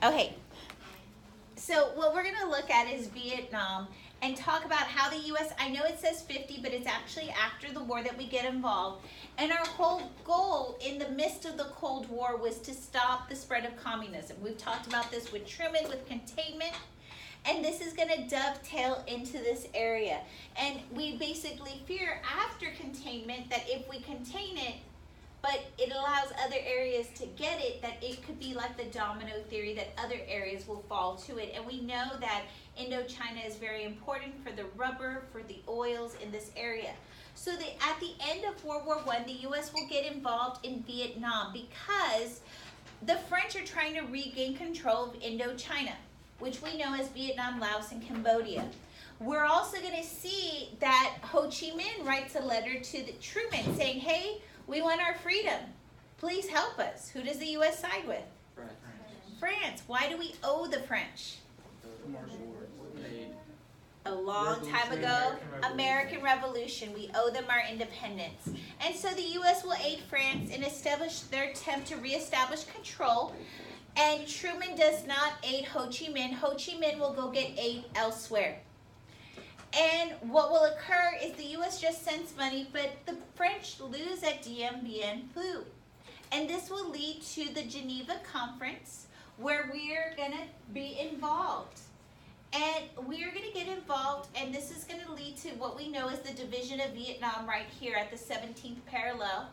Okay, so what we're going to look at is Vietnam and talk about how the U.S., I know it says 50, but it's actually after the war that we get involved. And our whole goal in the midst of the Cold War was to stop the spread of communism. We've talked about this with Truman, with containment, and this is going to dovetail into this area. And we basically fear after containment that if we contain it, but it allows other areas to get it, that it could be like the domino theory, that other areas will fall to it. And we know that Indochina is very important for the rubber, for the oils in this area. So at the end of World War I, the U.S. will get involved in Vietnam because the French are trying to regain control of Indochina, which we know as Vietnam, Laos, and Cambodia. We're also going to see that Ho Chi Minh writes a letter to Truman saying, hey, we want our freedom. Please help us. Who does the U.S. side with? France. Why do we owe the French? A long time ago, American Revolution. We owe them our independence. And so the U.S. will aid France in establish their attempt to reestablish control. And Truman does not aid Ho Chi Minh. Ho Chi Minh will go get aid elsewhere. And what will occur is the U.S. just sends money, but the French lose at Dien Bien Phu. And this will lead to the Geneva Conference, where we're going to be involved. And we're going to get involved, and this is going to lead to what we know as the division of Vietnam right here at the 17th parallel,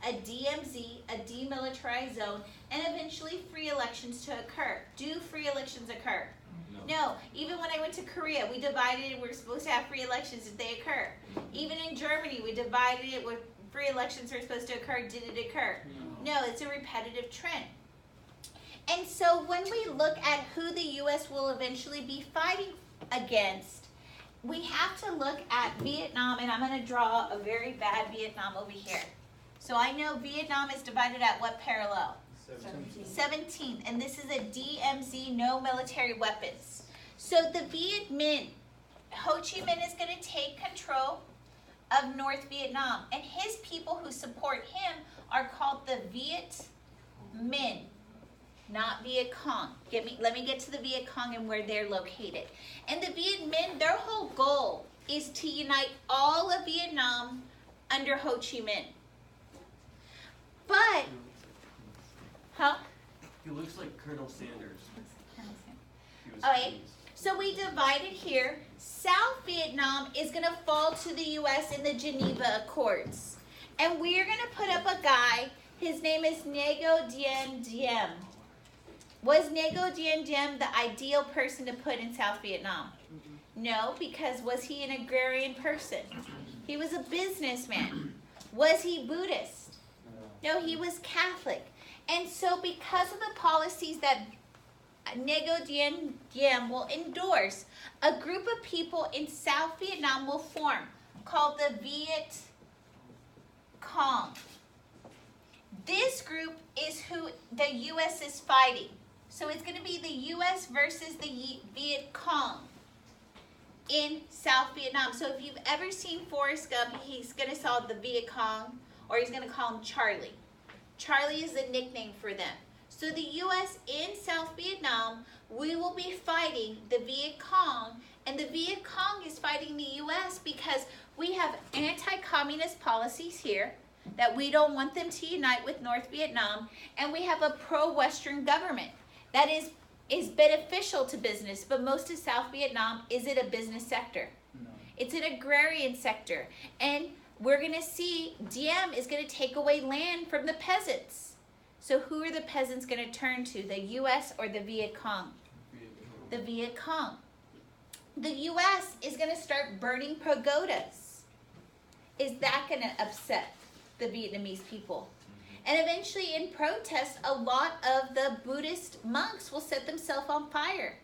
a DMZ, a demilitarized zone, and eventually free elections to occur. Do free elections occur? No. Even when I went to Korea, we divided it. We're supposed to have free elections. Did they occur? Even in Germany, we divided it where free elections are supposed to occur. Did it occur? No, it's a repetitive trend. And so when we look at who the U.S. will eventually be fighting against, we have to look at Vietnam, and I'm going to draw a very bad Vietnam over here. So I know Vietnam is divided at what parallel? 17th, and this is a DMZ, no military weapons. So the Viet Minh, Ho Chi Minh is going to take control of North Vietnam, and his people who support him are called the Viet Minh, not Viet Cong. Let me get to the Viet Cong and where they're located. And the Viet Minh, their whole goal is to unite all of Vietnam under Ho Chi Minh. But He looks like Colonel Sanders. Okay, so we divided here. South Vietnam is going to fall to the U.S. in the Geneva Accords. And we are going to put up a guy. His name is Ngo Dien Diem. Was Ngo Dien Diem the ideal person to put in South Vietnam? No, because was he an agrarian person? He was a businessman. Was he Buddhist? No, he was Catholic. And so because of the policies that Ngo Dien Diem will endorse, a group of people in South Vietnam will form called the Viet Cong. This group is who the U.S. is fighting. So it's going to be the U.S. versus the Viet Cong in South Vietnam. So if you've ever seen Forrest Gump, he's going to call the Viet Cong, or he's going to call him Charlie. Charlie is a nickname for them. So the U.S. in South Vietnam, we will be fighting the Viet Cong, and the Viet Cong is fighting the U.S. because we have anti-communist policies here, that we don't want them to unite with North Vietnam, and we have a pro-Western government that is beneficial to business, but most of South Vietnam, is it a business sector? No. It's an agrarian sector, and we're going to see Diem is going to take away land from the peasants. So who are the peasants going to turn to, the U.S. or the Viet Cong? The Viet Cong. The U.S. is going to start burning pagodas. Is that going to upset the Vietnamese people? And eventually, in protest, a lot of the Buddhist monks will set themselves on fire.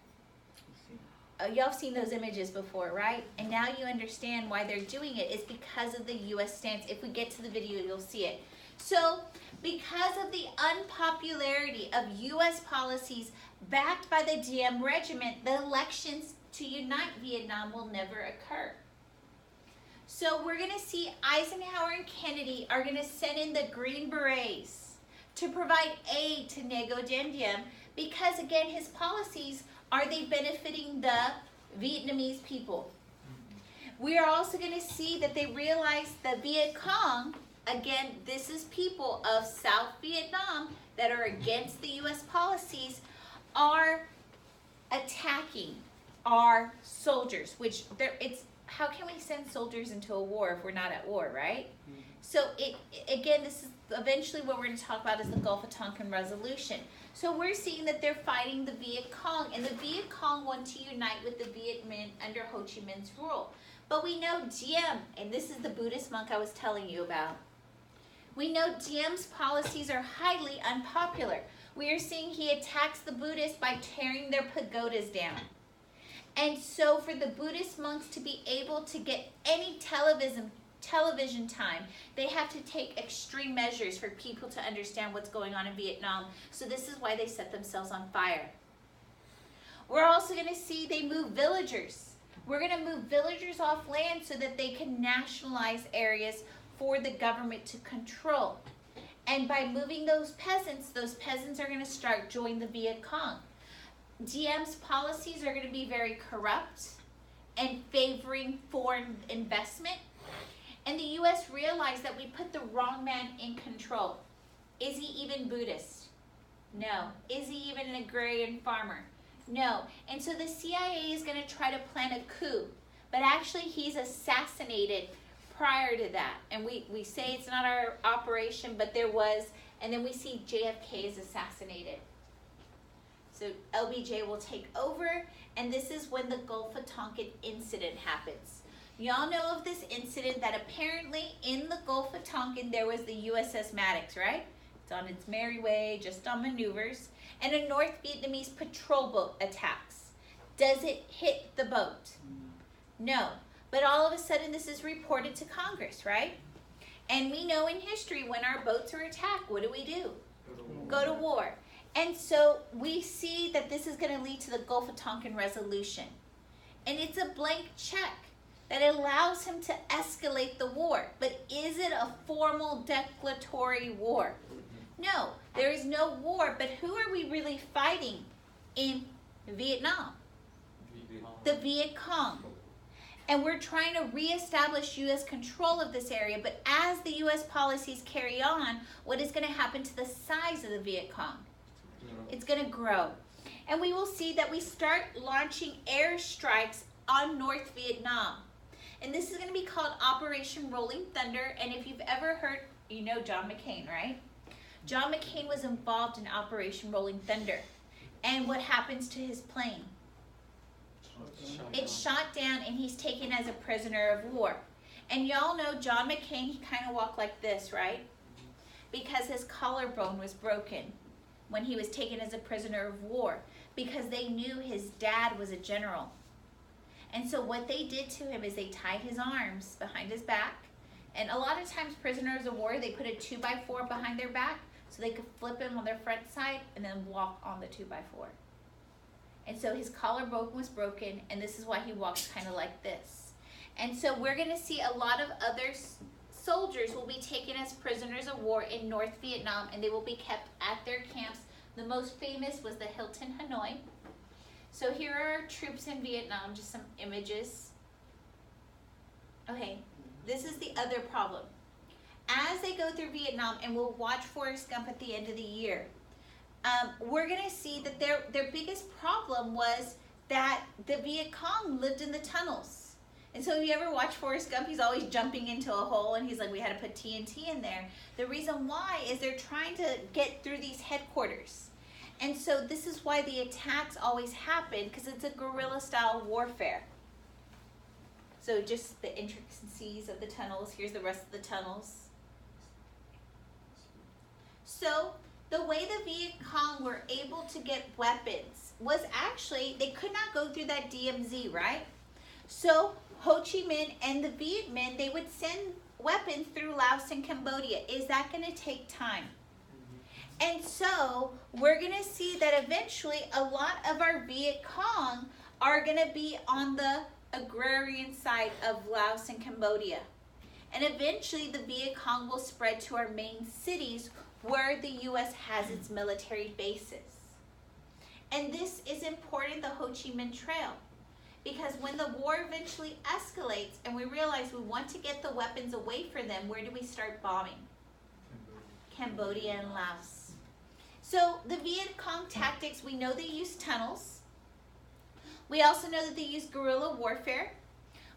Y'all have seen those images before, right? And now you understand why they're doing it. It's because of the U.S. stance. If we get to the video, you'll see it. So, because of the unpopularity of U.S. policies backed by the Diem Regiment, the elections to unite Vietnam will never occur. So we're going to see Eisenhower and Kennedy are going to send in the Green Berets to provide aid to Ngo Dien Diem Because again, his policies, are they benefiting the Vietnamese people? We are also going to see that they realize the Viet Cong, again, this is people of South Vietnam that are against the U.S. policies, are attacking our soldiers, which it's, how can we send soldiers into a war if we're not at war, right? So again, this is eventually what we're going to talk about is the Gulf of Tonkin Resolution. So we're seeing that they're fighting the Viet Cong, and the Viet Cong want to unite with the Viet Minh under Ho Chi Minh's rule. But we know Diem, and this is the Buddhist monk I was telling you about. We know Diem's policies are highly unpopular. We are seeing he attacks the Buddhists by tearing their pagodas down. And so for the Buddhist monks to be able to get any television time, they have to take extreme measures for people to understand what's going on in Vietnam. So this is why they set themselves on fire. We're also going to see they move villagers. We're going to move villagers off land so that they can nationalize areas for the government to control. And by moving those peasants are going to start joining the Viet Cong. Diem's policies are going to be very corrupt and favoring foreign investment. And the U.S. realized that we put the wrong man in control. Is he even Buddhist? No. Is he even an agrarian farmer? No. And so the CIA is going to try to plan a coup. But actually he's assassinated prior to that. And we say it's not our operation, but there was. And then we see JFK is assassinated. So LBJ will take over. And this is when the Gulf of Tonkin incident happens. Y'all know of this incident that apparently in the Gulf of Tonkin there was the USS Maddox, right? It's on its merry way, just on maneuvers. And a North Vietnamese patrol boat attacks. Does it hit the boat? No. But all of a sudden this is reported to Congress, right? And we know in history when our boats are attacked, what do? Go to war. And so we see that this is going to lead to the Gulf of Tonkin Resolution. And it's a blank check that allows him to escalate the war. But is it a formal declaratory war? No, there is no war, but who are we really fighting in Vietnam? The Viet Cong. And we're trying to reestablish U.S. control of this area, but as the U.S. policies carry on, what is going to happen to the size of the Viet Cong? It's going to grow. And we will see that we start launching airstrikes on North Vietnam. And this is going to be called Operation Rolling Thunder. And if you've ever heard, you know John McCain, right? John McCain was involved in Operation Rolling Thunder. And what happens to his plane? It's shot down and he's taken as a prisoner of war. And y'all know John McCain, he kind of walked like this, right? Because his collarbone was broken when he was taken as a prisoner of war. Because they knew his dad was a general. And so what they did to him is they tied his arms behind his back. And a lot of times prisoners of war, they put a 2x4 behind their back so they could flip him on their front side and then walk on the 2x4. And so his collarbone was broken, and this is why he walks kind of like this. And so we're going to see a lot of other soldiers will be taken as prisoners of war in North Vietnam, and they will be kept at their camps. The most famous was the Hilton Hanoi. So here are our troops in Vietnam, just some images. Okay, this is the other problem. As they go through Vietnam, and we'll watch Forrest Gump at the end of the year, we're going to see that their biggest problem was that the Viet Cong lived in the tunnels. And so if you ever watch Forrest Gump, he's always jumping into a hole, and he's like, we had to put TNT in there. The reason why is they're trying to get through these headquarters. And so this is why the attacks always happen, because it's a guerrilla-style warfare. So just the intricacies of the tunnels. Here's the rest of the tunnels. So the way the Viet Cong were able to get weapons was actually, they could not go through that DMZ, right? So Ho Chi Minh and the Viet Minh, they would send weapons through Laos and Cambodia. Is that going to take time? And so we're going to see that eventually a lot of our Viet Cong are going to be on the agrarian side of Laos and Cambodia. And eventually the Viet Cong will spread to our main cities where the U.S. has its military bases. And this is important, the Ho Chi Minh Trail. Because when the war eventually escalates and we realize we want to get the weapons away from them, where do we start bombing? Cambodia and Laos. So the Viet Cong tactics, we know they use tunnels. We also know that they use guerrilla warfare.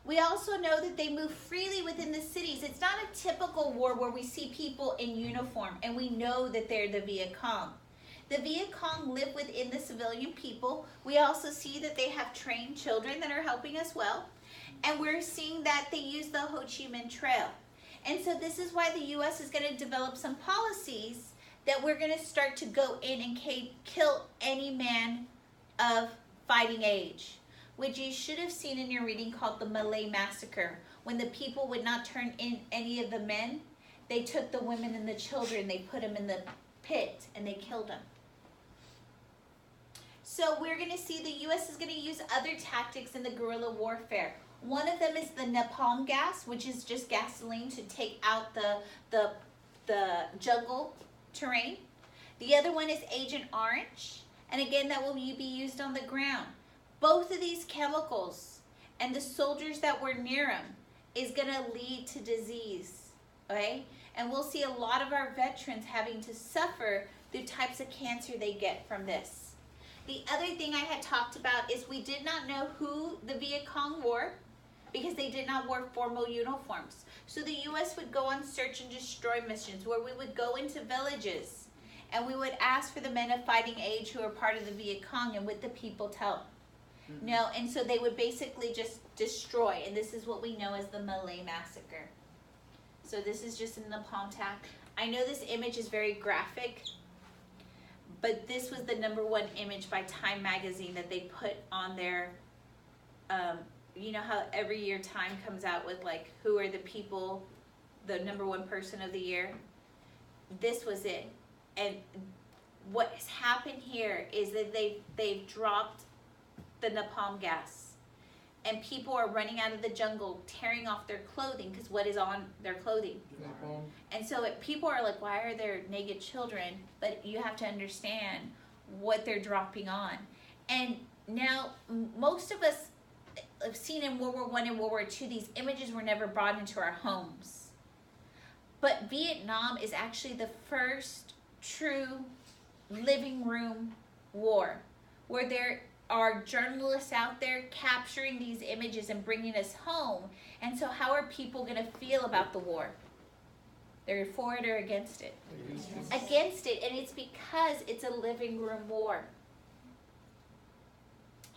We also know that they move freely within the cities. It's not a typical war where we see people in uniform and we know that they're the Viet Cong. The Viet Cong live within the civilian people. We also see that they have trained children that are helping as well. And we're seeing that they use the Ho Chi Minh Trail. And so this is why the U.S. is going to develop some policies that we're going to start to go in and kill any man of fighting age, which you should have seen in your reading called the Malay Massacre. When the people would not turn in any of the men, they took the women and the children, they put them in the pit, and they killed them. So we're going to see the U.S. is going to use other tactics in the guerrilla warfare. One of them is the napalm gas, which is just gasoline to take out the jungle terrain. The other one is Agent Orange, and again, that will be used on the ground. Both of these chemicals and the soldiers that were near them is going to lead to disease, okay? And we'll see a lot of our veterans having to suffer the types of cancer they get from this. The other thing I had talked about is we did not know who the Viet Cong were because they did not wear formal uniforms. So the U.S. would go on search and destroy missions where we would go into villages and we would ask for the men of fighting age who are part of the Viet Cong, and would the people tell? No, and so they would basically just destroy, and this is what we know as the Malay Massacre. So this is just in the palm tack. I know this image is very graphic, but this was the #1 image by Time Magazine that they put on their, you know how every year Time comes out with like, who are the people, the #1 person of the year? This was it. And what has happened here is that they've dropped the napalm gas. And people are running out of the jungle, tearing off their clothing, because what is on their clothing? Napalm. And so people are like, why are there naked children? But you have to understand what they're dropping on. And now most of us have seen in World War I and World War II, these images were never brought into our homes. But Vietnam is actually the first true living room war where there are journalists out there capturing these images and bringing us home. And so how are people going to feel about the war? They're for it or against it? Against it, and it's because it's a living room war.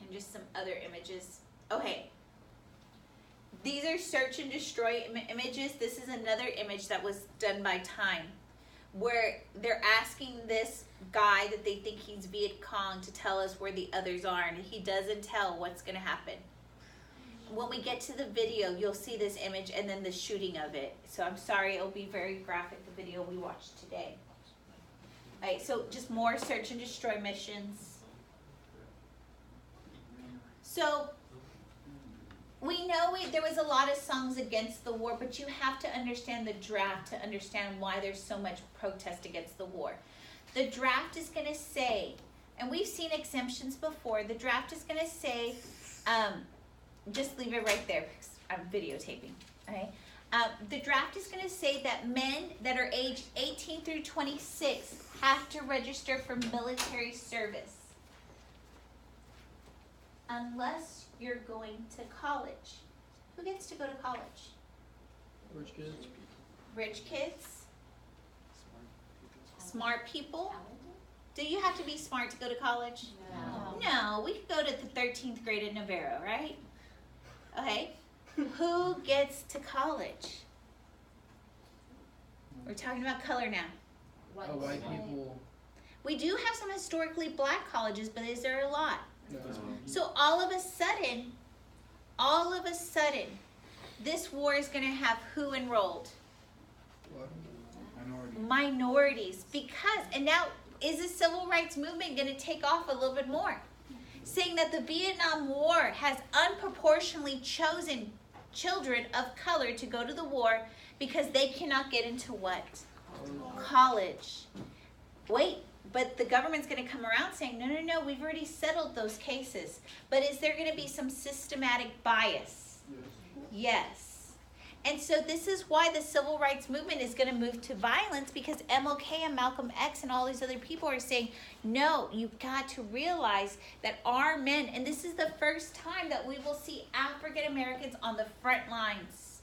And just some other images. Okay. These are search and destroy images. This is another image that was done by Time, where they're asking this guy that they think he's Viet Cong to tell us where the others are, and he doesn't tell what's going to happen. When we get to the video, you'll see this image and then the shooting of it. So I'm sorry, it'll be very graphic, the video we watched today. All right, so just more search and destroy missions. So we know there was a lot of songs against the war, but you have to understand the draft to understand why there's so much protest against the war. The draft is going to say, and we've seen exemptions before, the draft is going to say, just leave it right there because I'm videotaping, okay? The draft is going to say that men that are aged 18 through 26 have to register for military service unless you're going to college. Who gets to go to college? Rich kids. Rich kids? Smart people? Do you have to be smart to go to college? No, we could go to the 13th grade at Navarro, right? Okay. Who gets to college? We're talking about color now. White people. We do have some historically black colleges, but is there a lot? No. So all of a sudden, this war is going to have who enrolled? What? Minorities. Because, and now, is the civil rights movement going to take off a little bit more? Saying that the Vietnam War has unproportionately chosen children of color to go to the war because they cannot get into what? College. Wait, but the government's going to come around saying, no, we've already settled those cases. But is there going to be some systematic bias? Yes. And so this is why the civil rights movement is going to move to violence, because MLK and Malcolm X and all these other people are saying, no, you've got to realize that our men, and this is the first time that we will see African Americans on the front lines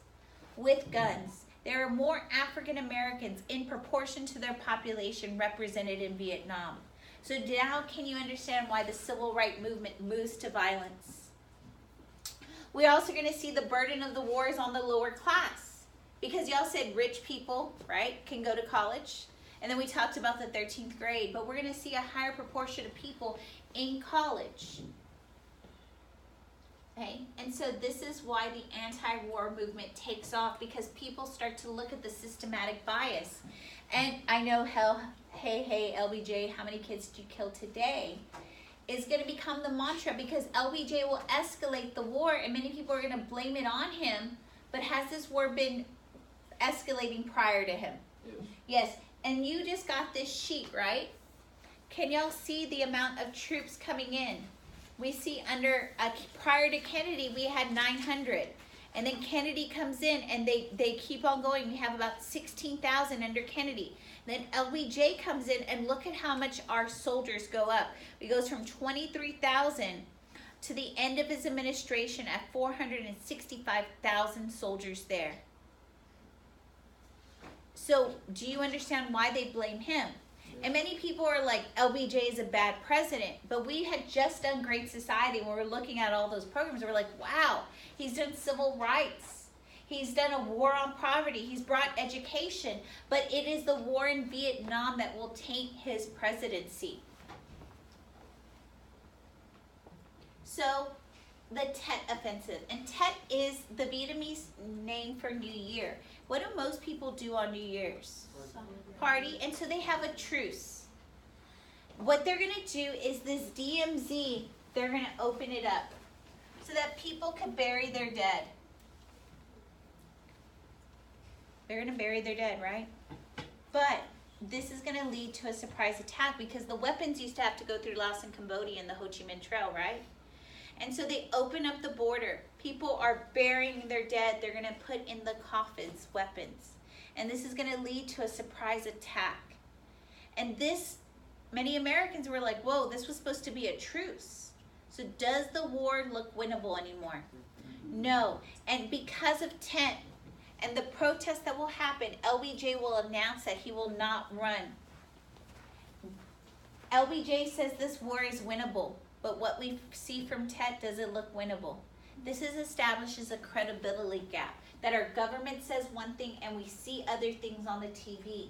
with guns. There are more African Americans in proportion to their population represented in Vietnam. So now can you understand why the civil rights movement moves to violence? We're also going to see the burden of the war is on the lower class, because y'all said rich people, right, can go to college. And then we talked about the 13th grade, but we're going to see a higher proportion of people in college. Okay? And so this is why the anti-war movement takes off, because people start to look at the systematic bias. And I know, hey, LBJ, how many kids did you kill today? Is going to become the mantra, because LBJ will escalate the war and many people are going to blame it on him. But has this war been escalating prior to him? Yes. And you just got this sheet, right? Can y'all see the amount of troops coming in? We see prior to Kennedy, we had 900. And then Kennedy comes in and they keep on going. We have about 16,000 under Kennedy. Then LBJ comes in and look at how much our soldiers go up. It goes from 23,000 to the end of his administration at 465,000 soldiers there. So do you understand why they blame him? And many people are like, LBJ is a bad president. But we had just done Great Society when we were looking at all those programs. We're like, wow, he's done civil rights. He's done a war on poverty. He's brought education. But it is the war in Vietnam that will taint his presidency. So, the Tet Offensive. And Tet is the Vietnamese name for New Year. What do most people do on New Year's? Party. And so they have a truce. What they're going to do is this DMZ, they're going to open it up so that people can bury their dead. They're going to bury their dead, right? But this is going to lead to a surprise attack, because the weapons used to have to go through Laos and Cambodia and the Ho Chi Minh Trail, right? And so they open up the border. People are burying their dead. They're going to put in the coffins weapons. And this is going to lead to a surprise attack. And this, many Americans were like, whoa, this was supposed to be a truce. So does the war look winnable anymore? No. And because of Tet and the protests that will happen, LBJ will announce that he will not run. LBJ says this war is winnable, but what we see from Tet doesn't look winnable. This establishes a credibility gap, that our government says one thing and we see other things on the TV.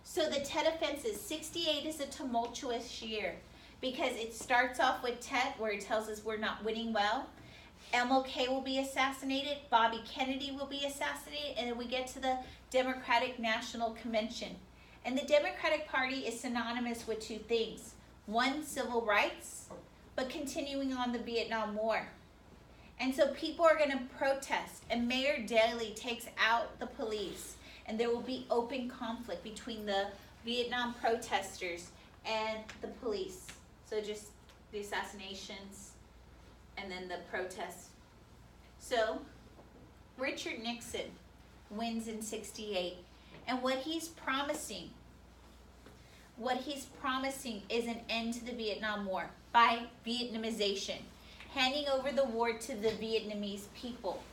So the Tet Offensive, 68 is a tumultuous year, because it starts off with Tet, where it tells us we're not winning well. MLK will be assassinated, Bobby Kennedy will be assassinated, and then we get to the Democratic National Convention. And the Democratic Party is synonymous with two things. One, civil rights, but continuing on the Vietnam War. And so people are going to protest, and Mayor Daley takes out the police, and there will be open conflict between the Vietnam protesters and the police. So just the assassinations and then the protests. So Richard Nixon wins in 68, and what he's promising is an end to the Vietnam War by Vietnamization, handing over the war to the Vietnamese people.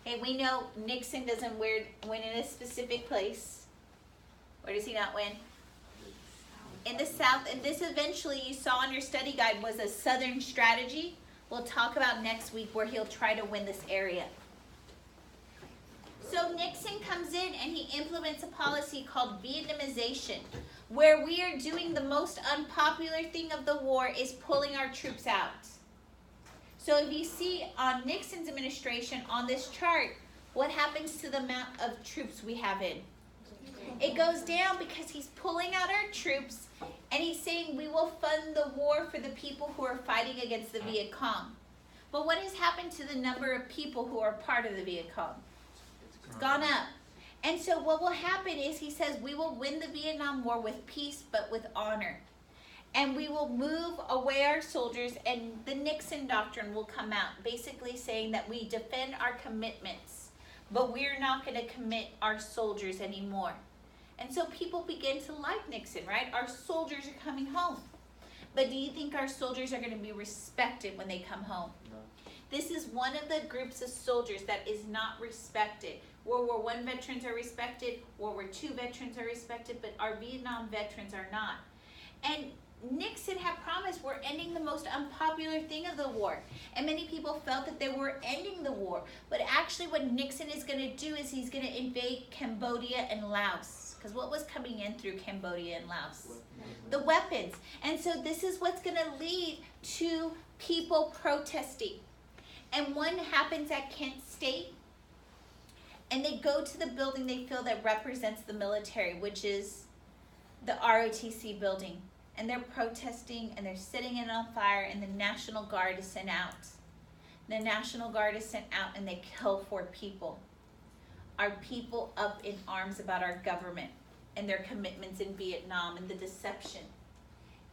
Okay, we know Nixon doesn't win in a specific place. Where does he not win? In the South. And this eventually, you saw on your study guide, was a Southern strategy. We'll talk about next week where he'll try to win this area. So Nixon comes in and he implements a policy called Vietnamization, where we are doing the most unpopular thing of the war is pulling our troops out. So if you see on Nixon's administration on this chart, what happens to the amount of troops we have in? It goes down because he's pulling out our troops and he's saying we will fund the war for the people who are fighting against the Viet Cong. But what has happened to the number of people who are part of the Viet Cong? It's gone up. And so what will happen is he says we will win the Vietnam War with peace but with honor. And we will move away our soldiers, and the Nixon Doctrine will come out, basically saying that we defend our commitments, but we're not going to commit our soldiers anymore. And so people begin to like Nixon, right? Our soldiers are coming home. But do you think our soldiers are going to be respected when they come home? No. This is one of the groups of soldiers that is not respected. World War I veterans are respected, World War II veterans are respected, but our Vietnam veterans are not. And Nixon had promised we're ending the most unpopular thing of the war. And many people felt that they were ending the war. But actually what Nixon is going to do is he's going to invade Cambodia and Laos. Because what was coming in through Cambodia and Laos? The weapons. And so this is what's going to lead to people protesting. And one happens at Kent State. And they go to the building they feel that represents the military, which is the ROTC building. And they're protesting and they're setting it on fire, and the National Guard is sent out. The National Guard is sent out and they kill 4 people. Are people up in arms about our government and their commitments in Vietnam and the deception?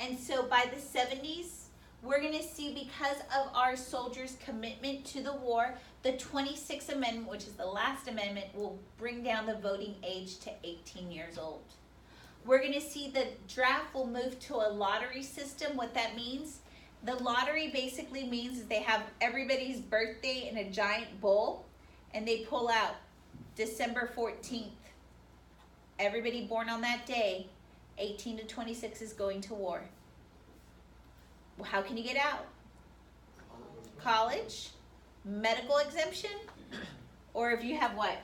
And so by the 70s, we're going to see, because of our soldiers' commitment to the war, the 26th Amendment, which is the last amendment, will bring down the voting age to 18 years old. We're going to see the draft will move to a lottery system. What that means, the lottery basically means is they have everybody's birthday in a giant bowl, and they pull out December 14th. Everybody born on that day, 18 to 26, is going to war. Well, how can you get out? College, medical exemption, or if you have what?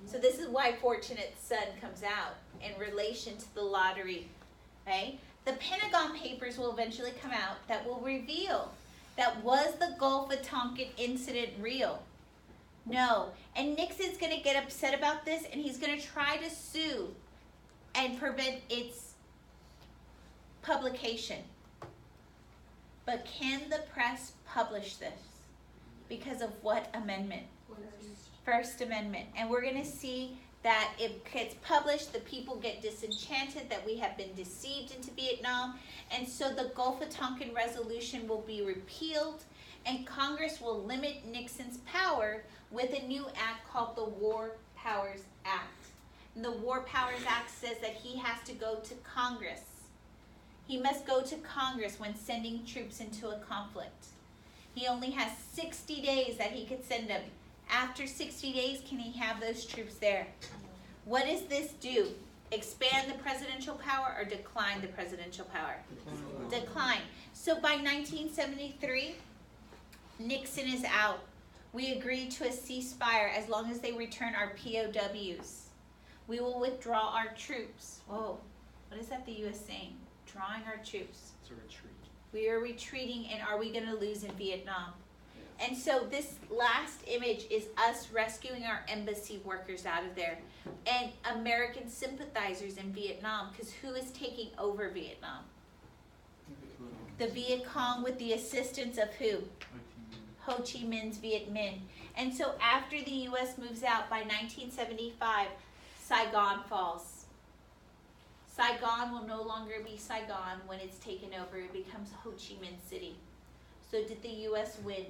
So this is why Fortunate Son comes out in relation to the lottery, right? The Pentagon Papers will eventually come out that will reveal that was the Gulf of Tonkin incident real? No. And Nixon's going to get upset about this, and he's going to try to sue and prevent its publication. But can the press publish this? Because of what amendment? First Amendment. And we're going to see that it gets published, the people get disenchanted that we have been deceived into Vietnam, and so the Gulf of Tonkin Resolution will be repealed, and Congress will limit Nixon's power with a new act called the War Powers Act. And the War Powers Act says that he has to go to Congress. He must go to Congress when sending troops into a conflict. He only has 60 days that he could send them. After 60 days, can he have those troops there? What does this do? Expand the presidential power or decline the presidential power? Decline. So by 1973, Nixon is out. We agreed to a ceasefire as long as they return our POWs. We will withdraw our troops. Whoa, what is that the U.S. saying? Drawing our troops. It's a retreat. We are retreating, and are we going to lose in Vietnam? And so this last image is us rescuing our embassy workers out of there and American sympathizers in Vietnam, because who is taking over Vietnam? The Viet Cong with the assistance of who? Ho Chi Minh's Viet Minh. And so after the U.S. moves out by 1975, Saigon falls. Saigon will no longer be Saigon when it's taken over. It becomes Ho Chi Minh City. So did the U.S. win?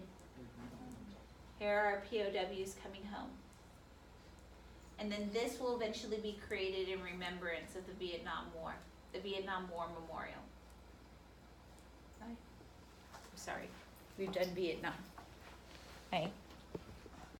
Here are our POWs coming home. And then this will eventually be created in remembrance of the Vietnam War, the Vietnam War Memorial. I'm sorry, we've done Vietnam. Okay.